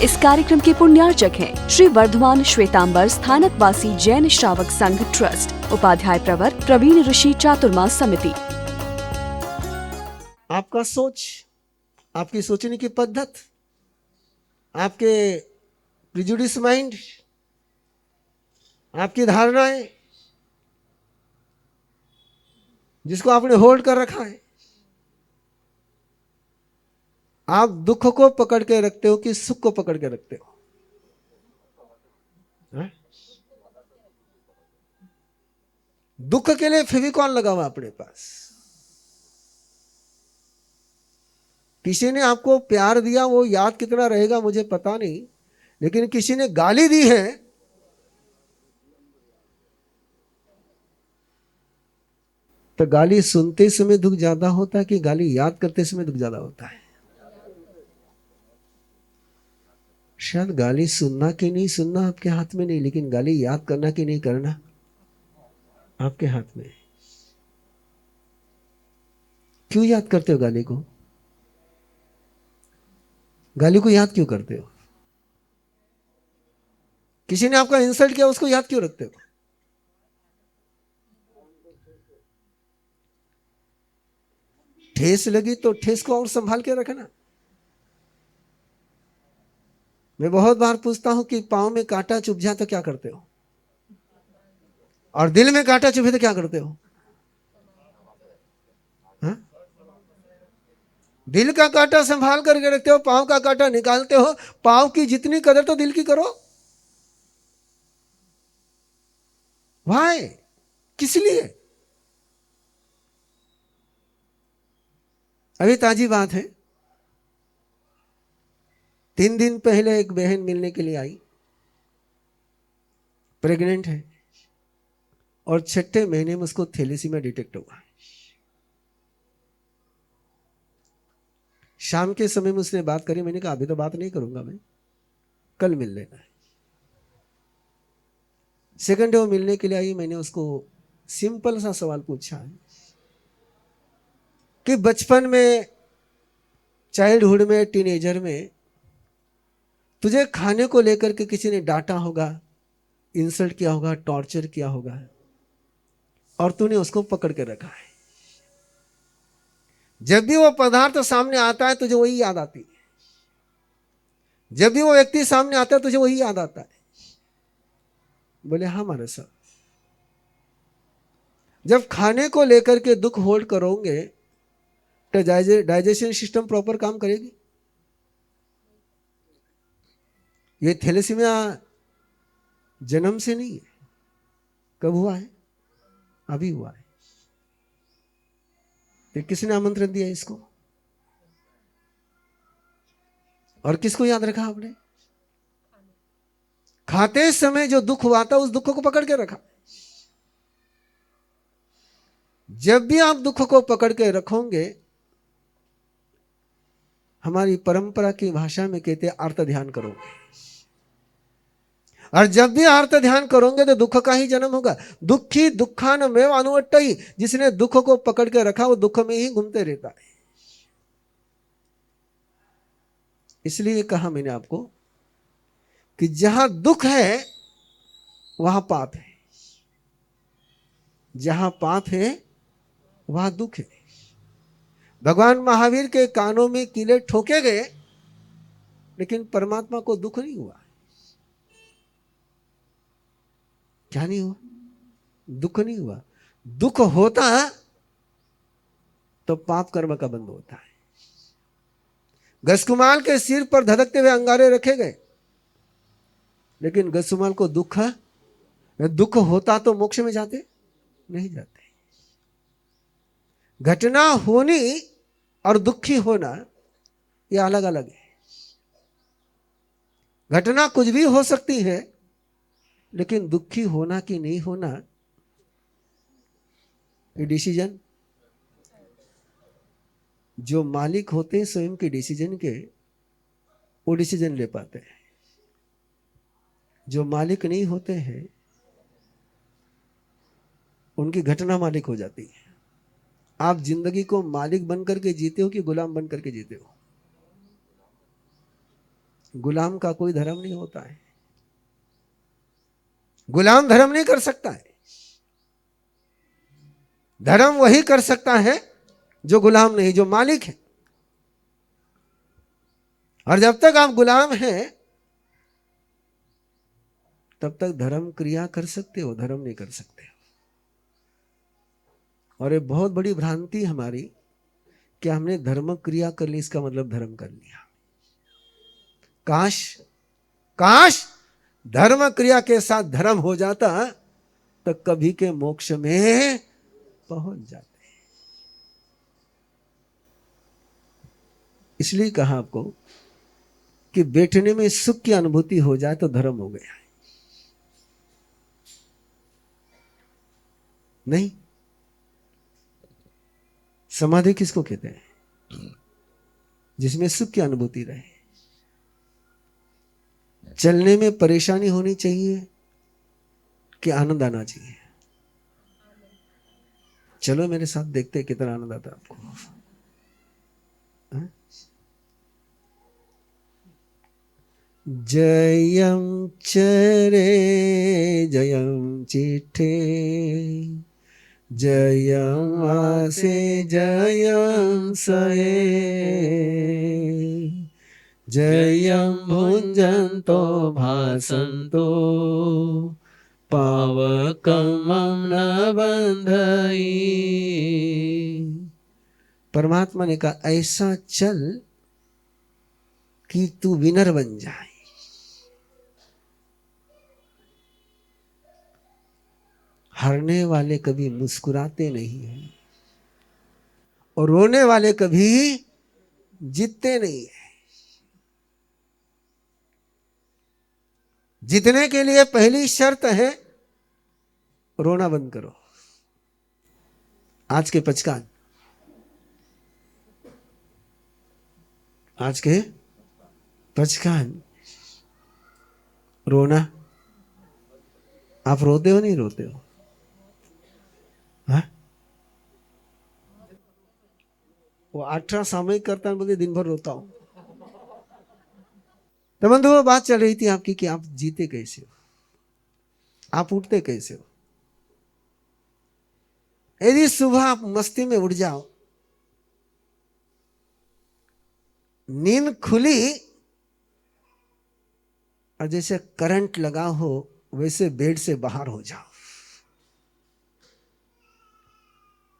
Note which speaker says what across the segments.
Speaker 1: इस कार्यक्रम के पुण्यार्चक हैं श्री वर्धमान श्वेतांबर स्थानकवासी जैन श्रावक संघ ट्रस्ट, उपाध्याय प्रवर प्रवीण ऋषि चातुर्मास समिति।
Speaker 2: आपका सोच, आपकी सोचने की पद्धत, आपके प्रिजुडिस माइंड, आपकी धारणाएं जिसको आपने होल्ड कर रखा है, आप दुख को पकड़ के रखते हो कि सुख को पकड़ के रखते हो? है? दुख के लिए फेविकॉल लगा हुआ अपने पास। किसी ने आपको प्यार दिया, वो याद कितना रहेगा मुझे पता नहीं, लेकिन किसी ने गाली दी है तो गाली सुनते समय दुख ज्यादा होता है कि गाली याद करते समय दुख ज्यादा होता है? शायद गाली सुनना कि नहीं सुनना आपके हाथ में नहीं, लेकिन गाली याद करना कि नहीं करना आपके हाथ में। क्यों याद करते हो गाली को? गाली को याद क्यों करते हो? किसी ने आपका इंसल्ट किया, उसको याद क्यों रखते हो? ठेस लगी तो ठेस को और संभाल के रखना। मैं बहुत बार पूछता हूं कि पांव में कांटा चुभ जाए तो क्या करते हो, और दिल में कांटा चुभे तो क्या करते हो? हा? दिल का कांटा संभाल करके रखते हो, पांव का कांटा निकालते हो। पांव की जितनी कदर तो दिल की करो। वाई? किस लिए? अभी ताजी बात है, 3 दिन पहले एक बहन मिलने के लिए आई, प्रेग्नेंट है और 6ठे महीने में उसको थैलेसीमिया डिटेक्ट हुआ। शाम के समय में उसने बात करी, मैंने कहा अभी तो बात नहीं करूंगा, मैं कल मिल लेना है। सेकंड डे वो मिलने के लिए आई, मैंने उसको सिंपल सा सवाल पूछा है कि बचपन में, चाइल्डहुड में, टीनेजर में तुझे खाने को लेकर के किसी ने डांटा होगा, इंसल्ट किया होगा, टॉर्चर किया होगा, और तूने उसको पकड़ के रखा है। जब भी वो पदार्थ सामने आता है तुझे वही याद आती है, जब भी वो व्यक्ति सामने आता है तुझे वही याद आता है। बोले हाँ हमारे साथ। जब खाने को लेकर के दुख होल्ड करोगे तो डाइजेशन सिस्टम प्रॉपर काम करेगी? ये थैलेसीमिया जन्म से नहीं है। कब हुआ है? अभी हुआ है। तो किसने आमंत्रण दिया इसको, और किसको याद रखा आपने? खाते समय जो दुख हुआ था उस दुख को पकड़ के रखा। जब भी आप दुख को पकड़ के रखोगे, हमारी परंपरा की भाषा में कहते हैं अर्थ ध्यान करोगे, और जब भी अर्थ ध्यान करोगे तो दुख का ही जन्म होगा। दुखी दुखान में अनुवट्टई, जिसने दुख को पकड़ के रखा वो दुख में ही घूमते रहता है। इसलिए कहा मैंने आपको कि जहां दुख है वहां पाप है, जहां पाप है वहां दुख है। भगवान महावीर के कानों में कीले ठोके गए, लेकिन परमात्मा को दुख नहीं हुआ। क्या नहीं हुआ? दुख नहीं हुआ। दुख होता तो पाप कर्म का बंध होता है। गसकुमाल के सिर पर धधकते हुए अंगारे रखे गए, लेकिन गसकुमाल को दुख होता तो मोक्ष में जाते नहीं जाते। घटना होनी और दुखी होना ये अलग अलग है। घटना कुछ भी हो सकती है, लेकिन दुखी होना कि नहीं होना ये डिसीजन जो मालिक होते हैं स्वयं के डिसीजन के, वो डिसीजन ले पाते हैं। जो मालिक नहीं होते हैं उनकी घटना मालिक हो जाती है। आप जिंदगी को मालिक बनकर के जीते हो कि गुलाम बनकर के जीते हो? गुलाम का कोई धर्म नहीं होता है। गुलाम धर्म नहीं कर सकता है। धर्म वही कर सकता है जो गुलाम नहीं, जो मालिक है। और जब तक आप गुलाम हैं तब तक धर्म क्रिया कर सकते हो, धर्म नहीं कर सकते हो। और ये बहुत बड़ी भ्रांति हमारी कि हमने धर्म क्रिया कर ली, इसका मतलब धर्म कर लिया। काश काश धर्म क्रिया के साथ धर्म हो जाता तो कभी के मोक्ष में पहुंच जाते। इसलिए कहा आपको कि बैठने में सुख की अनुभूति हो जाए तो धर्म हो गया। नहीं, समाधि किसको कहते हैं? जिसमें सुख की अनुभूति रहे। चलने में परेशानी होनी चाहिए कि आनंद आना चाहिए? चलो मेरे साथ, देखते हैं कितना आनंद आता है आपको। हाँ? जयम चरे जयम चिठे जयम आसे जयम सये जयम भुंजन्तो भासन्तो पावकमं न बंधई। परमात्मा ने कहा ऐसा चल कि तू विनर बन जाए। हारने वाले कभी मुस्कुराते नहीं हैं और रोने वाले कभी जीतते नहीं हैं। जीतने के लिए पहली शर्त है रोना बंद करो। आज के पचकान, आज के पचकान, रोना। आप रोते हो नहीं रोते हो? हाँ? वो 18 सामयिक करता है, बोलते दिन भर रोता हूं। तो बंधु वो बात चल रही थी आपकी कि आप जीते कैसे हो, आप उठते कैसे हो। यदि सुबह आप मस्ती में उठ जाओ, नींद खुली और जैसे करंट लगा हो वैसे बेड से बाहर हो जाओ।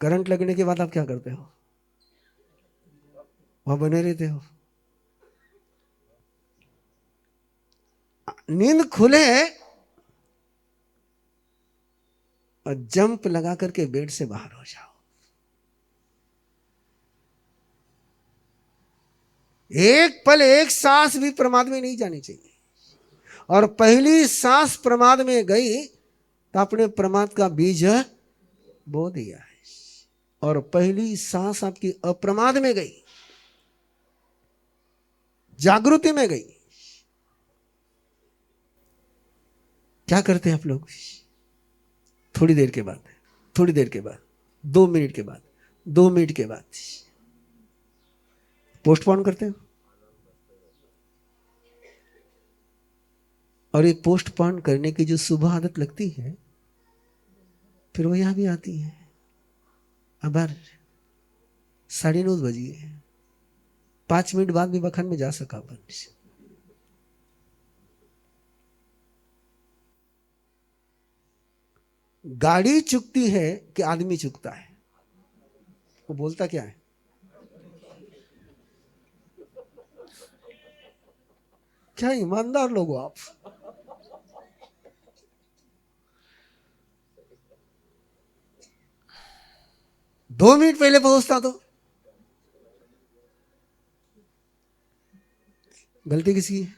Speaker 2: करंट लगने के बाद आप क्या करते हो? वहां बने रहते हो। नींद खुले और जंप लगा करके बेड से बाहर हो जाओ। एक पल, एक सांस भी प्रमाद में नहीं जानी चाहिए। और पहली सांस प्रमाद में गई तो अपने प्रमाद का बीज बो दिया है। और पहली सांस आपकी अप्रमाद में गई, जागृति में गई। क्या करते हैं आप लोग? थोड़ी देर के बाद, थोड़ी देर के बाद, 2 मिनट के बाद, 2 मिनट के बाद पोस्टपोन करते हैं। और ये पोस्टपोन करने की जो सुबह आदत लगती है, फिर वो यहां भी आती है। अब 9:30 बजी है, 5 मिनट बाद भी बखन में जा सका अपन। गाड़ी चुकती है कि आदमी चुकता है? वो बोलता क्या है? क्या ईमानदार लोग हो आप। दो मिनट पहले पहुंचता तो गलती किसकी है?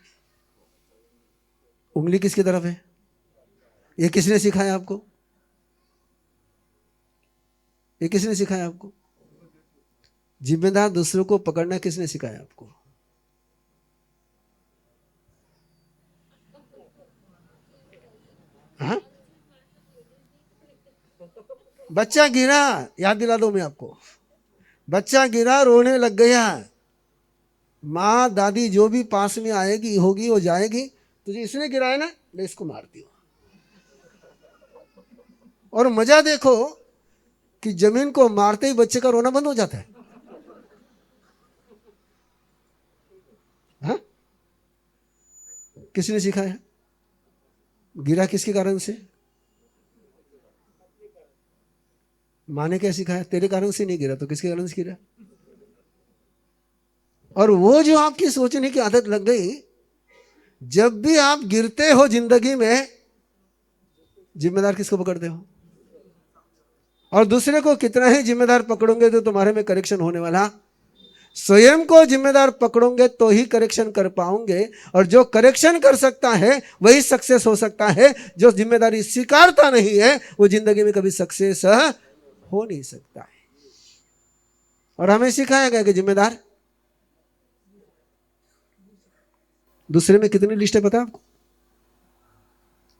Speaker 2: उंगली किसकी तरफ है? ये किसने सिखाया आपको? ये किसने सिखाया आपको? जिम्मेदार दूसरों को पकड़ना किसने सिखाया आपको? हाँ? बच्चा गिरा, याद दिला दो मैं आपको। बच्चा गिरा, रोने लग गया, माँ दादी जो भी पास में आएगी होगी वो जाएगी, तुझे इसने गिराया ना, मैं इसको मारती हूँ। और मजा देखो कि जमीन को मारते ही बच्चे का रोना बंद हो जाता है। हाँ? किसने सिखाया? गिरा किसके कारण से? माँ ने क्या सिखाया? तेरे कारण से नहीं गिरा तो किसके कारण से गिरा? और वो जो आपकी सोचने की आदत लग गई, जब भी आप गिरते हो जिंदगी में, जिम्मेदार किसको पकड़ते हो? और दूसरे को कितना ही जिम्मेदार पकड़ोगे तो तुम्हारे में करेक्शन होने वाला? स्वयं को जिम्मेदार पकड़ोगे तो ही करेक्शन कर पाओगे, और जो करेक्शन कर सकता है वही सक्सेस हो सकता है। जो जिम्मेदारी स्वीकारता नहीं है वो जिंदगी में कभी सक्सेस हो नहीं सकता है। और हमें सिखाया गया कि जिम्मेदार। दूसरे में कितनी लिस्ट है पता है आपको?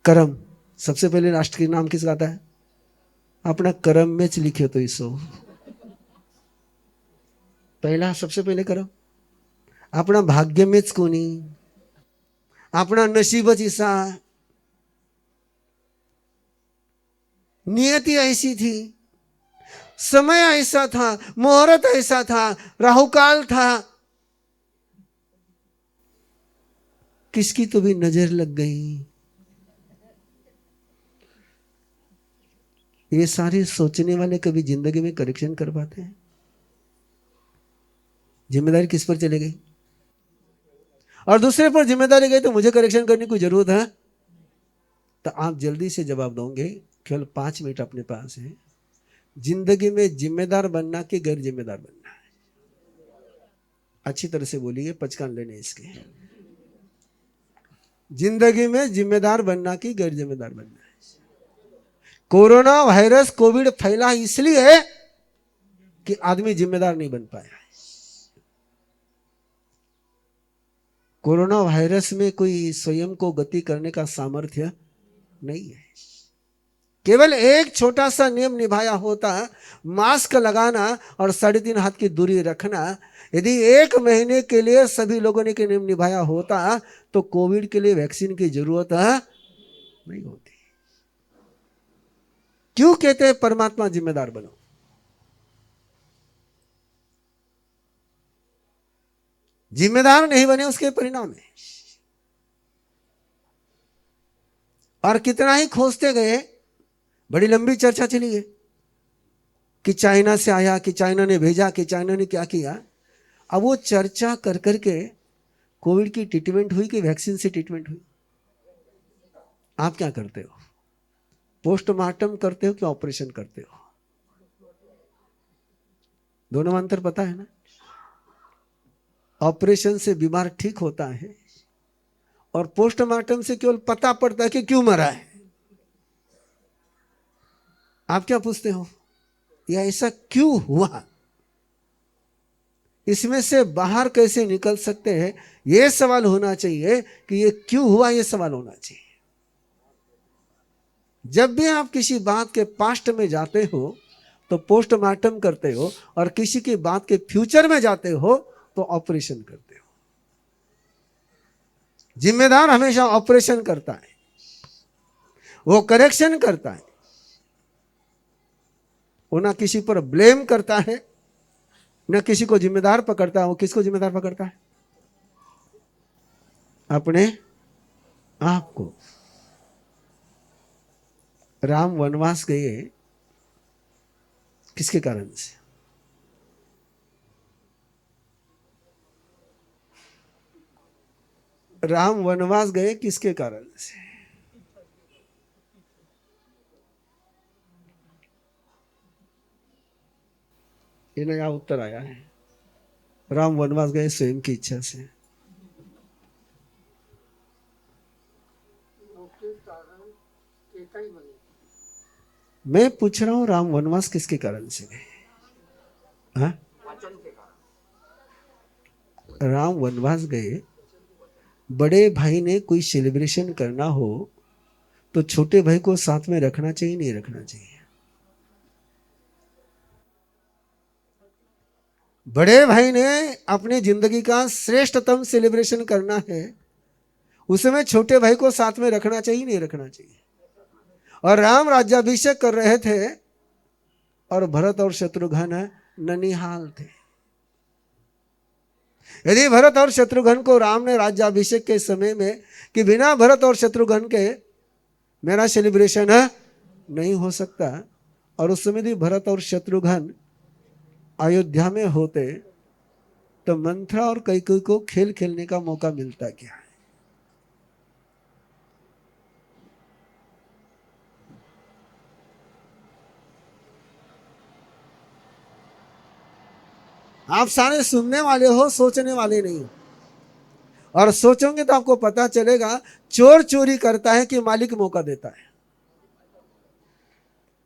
Speaker 2: कर्म। सबसे पहले राष्ट्र के नाम किसका आता है? अपना कर्म में लिखे तो इसो पहला, सबसे पहले कर्म। अपना भाग्य में कोणी, अपना नसीबच ऐसा, नियति ऐसी थी, समय ऐसा था, मुहूर्त ऐसा था, राहुकाल था। किसकी तो भी नजर लग गई। ये सारे सोचने वाले कभी जिंदगी में करेक्शन कर पाते हैं? जिम्मेदारी किस पर चले गई? और दूसरे पर जिम्मेदारी गई तो मुझे करेक्शन करने की जरूरत है? तो आप जल्दी से जवाब दोगे, केवल 5 मिनट अपने पास है। जिंदगी में जिम्मेदार बनना कि गैर जिम्मेदार बनना है? अच्छी तरह से बोलिए, पचकान लेने इसके। जिंदगी में जिम्मेदार बनना कि गैर जिम्मेदार बनना है? कोरोना वायरस कोविड फैला इसलिए कि आदमी जिम्मेदार नहीं बन पाया। कोरोना वायरस में कोई स्वयं को गति करने का सामर्थ्य नहीं है। केवल एक छोटा सा नियम निभाया होता, मास्क लगाना और 3.5 हाथ की दूरी रखना। यदि 1 महीने के लिए सभी लोगों ने नियम निभाया होता तो कोविड के लिए वैक्सीन की जरूरत नहीं होती। क्यों कहते हैं परमात्मा जिम्मेदार बनो? जिम्मेदार नहीं बने उसके परिणाम है। और कितना ही खोजते गए, बड़ी लंबी चर्चा चली गई कि चाइना से आया, कि चाइना ने भेजा, कि चाइना ने क्या किया। अब वो चर्चा कर करके कोविड की ट्रीटमेंट हुई कि वैक्सीन से ट्रीटमेंट हुई? आप क्या करते हो? पोस्टमार्टम करते हो कि ऑपरेशन करते हो? दोनों में अंतर पता है ना? ऑपरेशन से बीमार ठीक होता है और पोस्टमार्टम से केवल पता पड़ता है कि क्यों मरा है। आप क्या पूछते हो? या ऐसा क्यों हुआ? इसमें से बाहर कैसे निकल सकते हैं, यह सवाल होना चाहिए कि ये क्यों हुआ, यह सवाल होना चाहिए। जब भी आप किसी बात के पास्ट में जाते हो तो पोस्टमार्टम करते हो, और किसी की बात के फ्यूचर में जाते हो तो ऑपरेशन करते हो। जिम्मेदार हमेशा ऑपरेशन करता है, वो करेक्शन करता है, वो ना किसी पर ब्लेम करता है, ना किसी को जिम्मेदार पकड़ता है। वो किसको जिम्मेदार पकड़ता है? अपने आप को। राम वनवास गए किसके कारण से? राम वनवास गए किसके कारण से? ये नया उत्तर आया है। राम वनवास गए स्वयं की इच्छा से। मैं पूछ रहा हूं राम वनवास किसके कारण से गए? हाँ? राम वनवास गए, बड़े भाई ने कोई सेलिब्रेशन करना हो तो छोटे भाई को साथ में रखना चाहिए, नहीं रखना चाहिए? बड़े भाई ने अपनी जिंदगी का श्रेष्ठतम सेलिब्रेशन करना है, उसमें छोटे भाई को साथ में रखना चाहिए नहीं रखना चाहिए। और राम राज्याभिषेक कर रहे थे और भरत और शत्रुघ्न ननिहाल थे। यदि भरत और शत्रुघ्न को राम ने राज्याभिषेक के समय में कि बिना भरत और शत्रुघ्न के मेरा सेलिब्रेशन नहीं हो सकता, और उस समय यदि भरत और शत्रुघ्न अयोध्या में होते तो मंथरा और कैकेयी को खेल खेलने का मौका मिलता क्या? आप सारे सुनने वाले हो, सोचने वाले नहीं हो। और सोचोगे तो आपको पता चलेगा चोर चोरी करता है कि मालिक मौका देता है,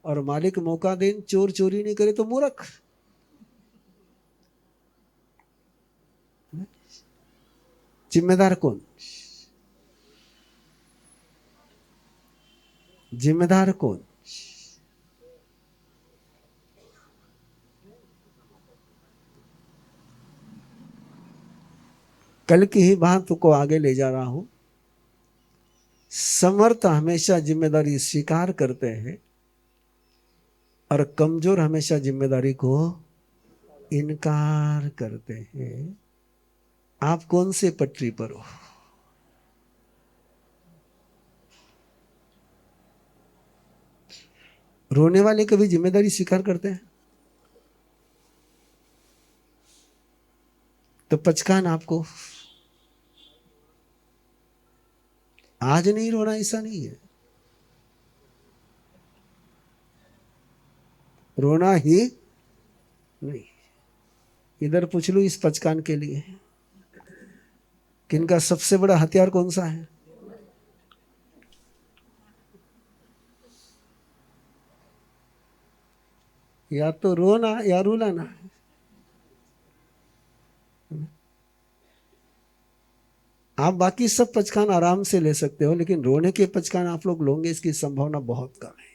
Speaker 2: और मालिक मौका दे चोर चोरी नहीं करे तो मूर्ख। जिम्मेदार कौन? जिम्मेदार कौन? कल की ही बात को आगे ले जा रहा हूं। समर्थ हमेशा जिम्मेदारी स्वीकार करते हैं और कमजोर हमेशा जिम्मेदारी को इनकार करते हैं। आप कौन से पटरी पर हो? रोने वाले कभी जिम्मेदारी स्वीकार करते हैं? तो पचकान आपको। आज नहीं रोना ऐसा नहीं है, रोना ही नहीं। इधर पूछ लो इस पचकान के लिए कि इनका सबसे बड़ा हथियार कौन सा है? या तो रोना या रुलाना। आप बाकी सब पचकान आराम से ले सकते हो, लेकिन रोने के पचकान आप लोग लोगे इसकी संभावना बहुत कम है।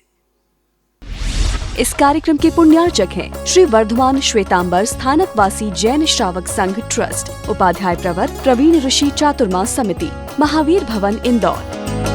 Speaker 1: इस कार्यक्रम के पुण्यार्चक हैं श्री वर्धमान श्वेतांबर स्थानकवासी जैन श्रावक संघ ट्रस्ट, उपाध्याय प्रवर प्रवीण ऋषि चातुर्मास समिति, महावीर भवन, इंदौर।